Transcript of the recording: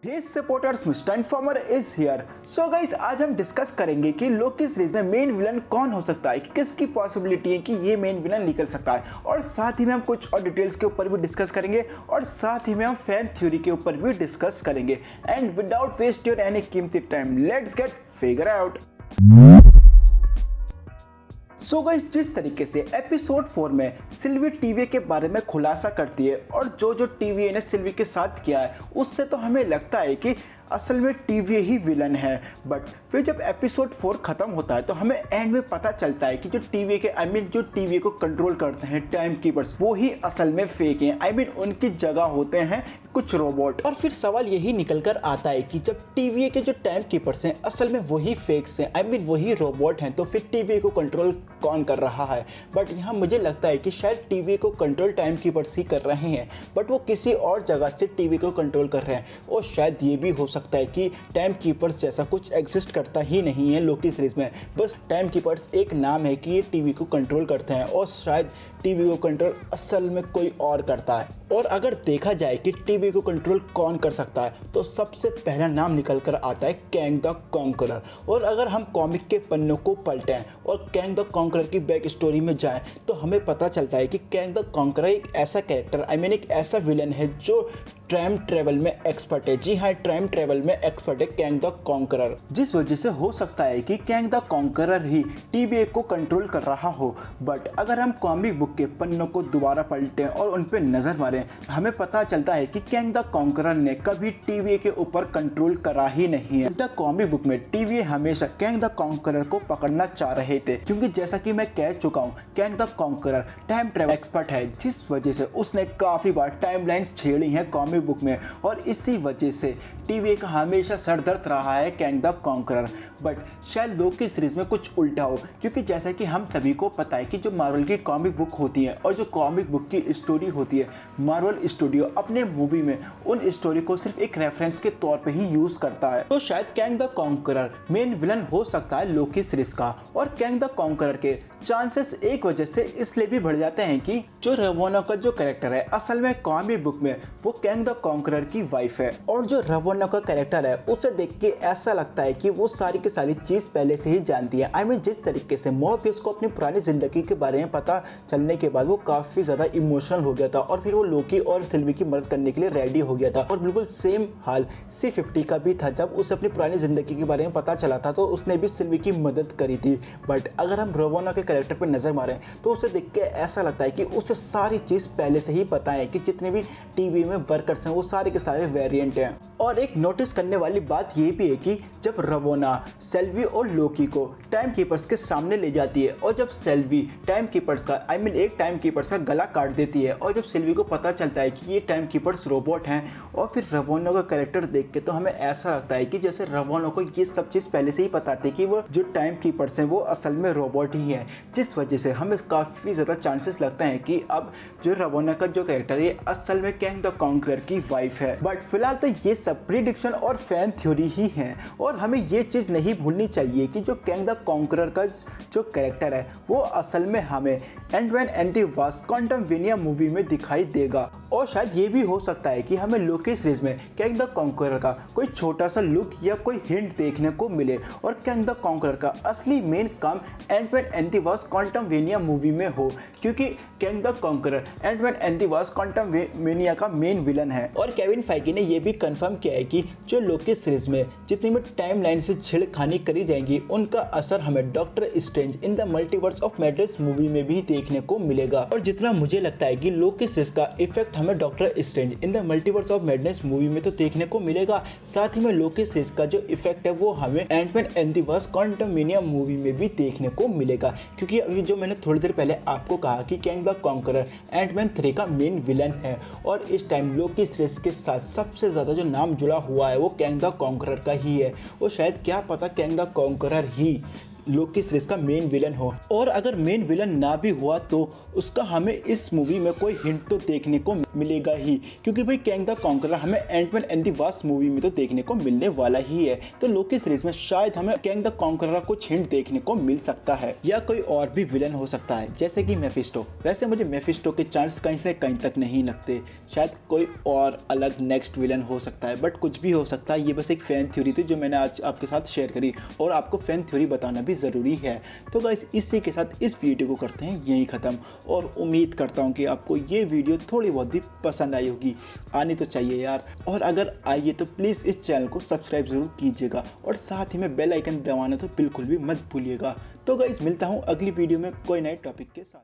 Hey supporters, mister informer is here. So guys, आज हम discuss करेंगे कि लोकी सीरीज में मेन विलन कौन हो सकता है, किसकी पॉसिबिलिटी है कि ये मेन विलन निकल सकता है, और साथ ही में हम कुछ और डिटेल्स के ऊपर भी डिस्कस करेंगे और साथ ही में हम फैन थ्योरी के ऊपर भी डिस्कस करेंगे। And without waste your any कीमती time, let's get figure out. So guys, जिस तरीके से एपिसोड 4 में सिल्वी टीवी के बारे में खुलासा करती है और जो टीवी ने सिल्वी के साथ किया है, उससे तो हमें लगता है कि असल में टीवी ही विलन है। बट फिर जब एपिसोड 4 खत्म होता है तो हमें एंड में पता चलता है कि जो टीवी के जो टीवी को कंट्रोल करते हैं टाइम कीपर्स, वो ही असल में फेक हैं। उनकी जगह होते हैं कुछ रोबोट। और फिर सवाल यही निकल कर आता है कि जब टीवी के जो टाइम कीपर्स हैं असल में वही फेक्स हैं, वही रोबोट हैं, तो फिर टीवी को कंट्रोल कौन कर रहा है? बट यहाँ मुझे लगता है कि शायद टीवी को कंट्रोल टाइम कीपर्स ही कर रहे हैं, बट वो किसी और जगह से टीवी को कंट्रोल कर रहे हैं। और शायद ये भी हो सकता है कि टाइम कीपर्स जैसा कुछ एग्जिस्ट करता ही नहीं है लोकी सीरीज में, बस टाइम कीपर्स एक नाम है कि ये टीवी को कंट्रोल करते हैं और शायद टीवी को कंट्रोल असल में कोई और करता है। और अगर देखा जाए कि टीवी को कंट्रोल कौन कर सकता है, तो सबसे पहला नाम निकल कर आता है कैंग द कॉन्करर। और अगर हम कॉमिक के पन्नों को पलटें और कैंग द कॉन्करर की बैक स्टोरी में जाएं, तो हमें पता चलता है कि कैंग द कॉन्करर एक ऐसा कैरेक्टर, एक ऐसा विलन है जो टाइम ट्रेवल में एक्सपर्ट है। जी हाँ, टाइम ट्रेवल में एक्सपर्ट है कैंग द कॉन्करर, जिस वजह से हो सकता है कि Kang the conqueror he TV को कंट्रोल कर रहा हो। बट अगर हम कॉमिक बुक के पन्नों को दोबारा पलटें और उन पे नजर मारें, हमें पता चलता है कि कैंग द कॉन्करर ने कभी टीवी के ऊपर कंट्रोल करा ही नहीं है। द कॉमिक बुक में टीवी हमेशा कैंग द कॉन्करर को पकड़ना चाह रहे थे, क्योंकि जैसा कि मैं कह चुका हूँ, Kang the conqueror time travel expert है, जिस वजह से उसने काफी बार टाइमलाइंस छेड़ी हैं कॉमिक बुक में, और इसी वजह से टीवी का हमेशा सरदर्द रहा है कैंग द कॉन्करर। बट शायद लोकी सीरीज में कुछ उल्टा हो, क्योंकि जैसा कि हम सभी को पता है कि जो मार्वल की कॉमिक बुक होती है और जो कॉमिक बुक की स्टोरी होती है, मार्वल स्टूडियो अपने मूवी में उन स्टोरी को सिर्फ एक रेफरेंस के तौर पे ही यूज करता है। तो शायद Kang the conqueror main villain हो सकता है लोकी सीरीज का। और कैंग द कॉन्करर के चांसेस एक वजह से इसलिए भी बढ़ जाते हैं कि जो रवोना का जो कैरेक्टर है असल में कॉमिक बुक में वो कैंग द कॉन्करर की वाइफ है, और जो रवोना का कैरेक्टर है उसे देख के ऐसा लगता है कि वो सारी की सारी चीज पहले से ही जानती है। जिस तरीके से मॉर्फियस को अपनी पुरानी जिंदगी के बारे में पता चलने के बाद वो काफी ज्यादा इमोशनल हो गया था और फिर वो लोकी और सिल्वी की मदद करने के लिए रेडी हो गया था। और बिल्कुल सेम हाल C50 का भी था, जब उसे अपनी पुरानी जिंदगी के बारे में पता चला था तो उसने भी सिल्वी की मदद करी थी। बट अगर हम रवोना के कैरेक्टर पर नजर मारें तो उसे देख के ऐसा लगता है कि उसे सारी चीज पहले से ही पता है कि जितने भी टीवी में वर्कर्स हैं वो सारे के सारे वेरिएंट हैं। और एक नोटिस करने वाली बात ये भी है कि जब रवोना सेल्वी और लोकी को टाइम कीपर्स के सामने ले जाती है और जब सेल्वी टाइम कीपर्स का एक टाइम कीपर्स का गला काट देती है, और जब सिल्वी को पता चलता है कि ये टाइम कीपर्स रोबोट हैं, और फिर रवोना का कैरेक्टर देख के तो हमें ऐसा लगता है कि जैसे रवोना को ये सब चीज पहले से ही पता थी कि वो जो टाइम कीपर्स हैं वो असल में रोबोट ही हैं, जिस वजह से हमें काफी ज्यादा चांसेस लगता है कि अब जो रवोना का जो कैरेक्टर है असल में कैंग द कॉन्करर की वाइफ है। बट फिलहाल तो ये सब प्रिडिक्शन और फैन थ्योरी ही है, और हमें ये चीज नहीं भूलनी चाहिए कि जो कैंग द कॉन्करर का जो कैरेक्टर है वो असल में हमें Ant Man and the Wasp Quantumania movie में दिखाई देगा। और शायद ये भी हो सकता है कि हमें लोकी सीरीज में कैंग द कॉन्करर का कोई छोटा सा लुक या कोई हिंट देखने को मिले, और कैंग द कॉन्करर का असली मेन काम Ant Man and the Wasp Quantumania movie में हो, क्योंकि Kang the Conqueror Ant Man and the Wasp Quantumania का मेन विलन है। और केविन फाइगी ने यह भी कंफर्म किया है कि जो लोकी सीरीज में जितनी भी टाइमलाइन से छेड़खानी करी जाएंगी उनका असर हमें doctor strange in the multiverse of madness movie में भी देखने को मिलेगा। और जितना मुझे लगता है कि लोकी सीरीज का इफेक्ट हमें doctor strange in the multiverse of madness movie में तो देखने को मिलेगा, साथ ही में लोकी सीरीज का जो इफेक्ट है वो हमें Ant Man and the Wasp Quantumania movie में भी देखने को मिलेगा। क्योंकि अभी जो मैंने थोड़ी देर पहले आपको कहा कि कैंग द कॉन्करर एंटमैन 3 का मेन विलन है, और इस टाइम लोकी सीरीज के साथ सबसे ज्यादा जो नाम जुड़ा हुआ है वो कैंग द कॉन्करर का ही है। और शायद क्या पता Kang the conqueror he Loki series का मेन विलन हो, और अगर मेन विलन ना भी हुआ तो उसका हमें इस मूवी में कोई हिंट तो देखने को मिलेगा ही, क्योंकि भाई कैंग द कॉन्करर हमें Ant Man and the wasp movie में तो देखने को मिलने वाला ही है। तो लोकी सीरीज में शायद हमें कैंग द कॉन्करर का कुछ हिंट देखने को मिल सकता है, या कोई और भी विलन हो सकता है जैसे कि मेफिस्टो। वैसे मुझे मेफिस्टो के चांस कहीं से कहीं तक नहीं लगते, शायद कोई और अलग नेक्स्ट विलन हो सकता है, बट कुछ भी हो सकता है। ये बस एक फैन थ्योरी थी जो मैंने आज आपके साथ शेयर करी, और आपको फैन थ्योरी बताना भी ज़रूरी है। तो गाइस इसी के साथ इस वीडियो को करते हैं यहीं ख़त्म, और उम्मीद करता हूँ कि आपको ये वीडियो थोड़ी बहुत भी पसंद आई होगी। आनी तो चाहिए यार, और अगर आई है तो प्लीज़ इस चैनल को सब्सक्राइब ज़रूर कीजिएगा, और साथ ही में बेल आइकन दबाना तो बिल्कुल भी मत भूलिएगा। तो गाइस मिलता हूँ अगली वीडियो में कोई नए टॉपिक के साथ।